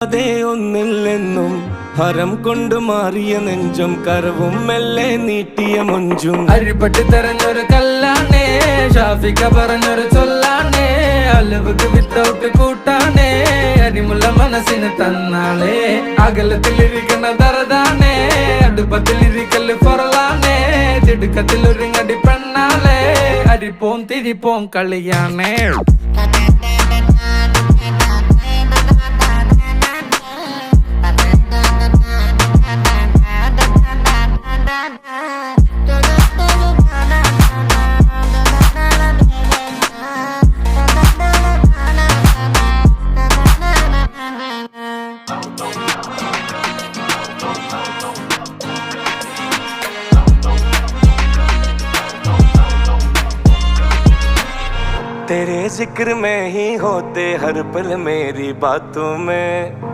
അതേ ഒന്നില്ലെന്നും ഹരം കൊണ്ട് മാറിയ നെഞ്ചും കരവും മെല്ലെ നീട്ടിയ മൊഞ്ചും അരിപ്പട്ടി തെരഞ്ഞൊരു കല്ലാണേ ഷാഫിക്ക പറഞ്ഞൊരു ചൊല്ലാണേ അലവുക്ക് വിത്തൗട്ട് കൂട്ടാണേ അരിമുള്ള മനസ്സിന് തന്നാളേ അകലത്തിലിരിക്കണ ദറതാണേ അടുപ്പത്തിലിരിക്കല് പൊറലാണേ തിടുക്കത്തിലൊരുങ്ങടി പെണ്ണാളേ അരിപ്പോം തിരിപ്പോം കളിയാണേ. तेरे जिक्र में ही होते हर पल मेरी बातों में।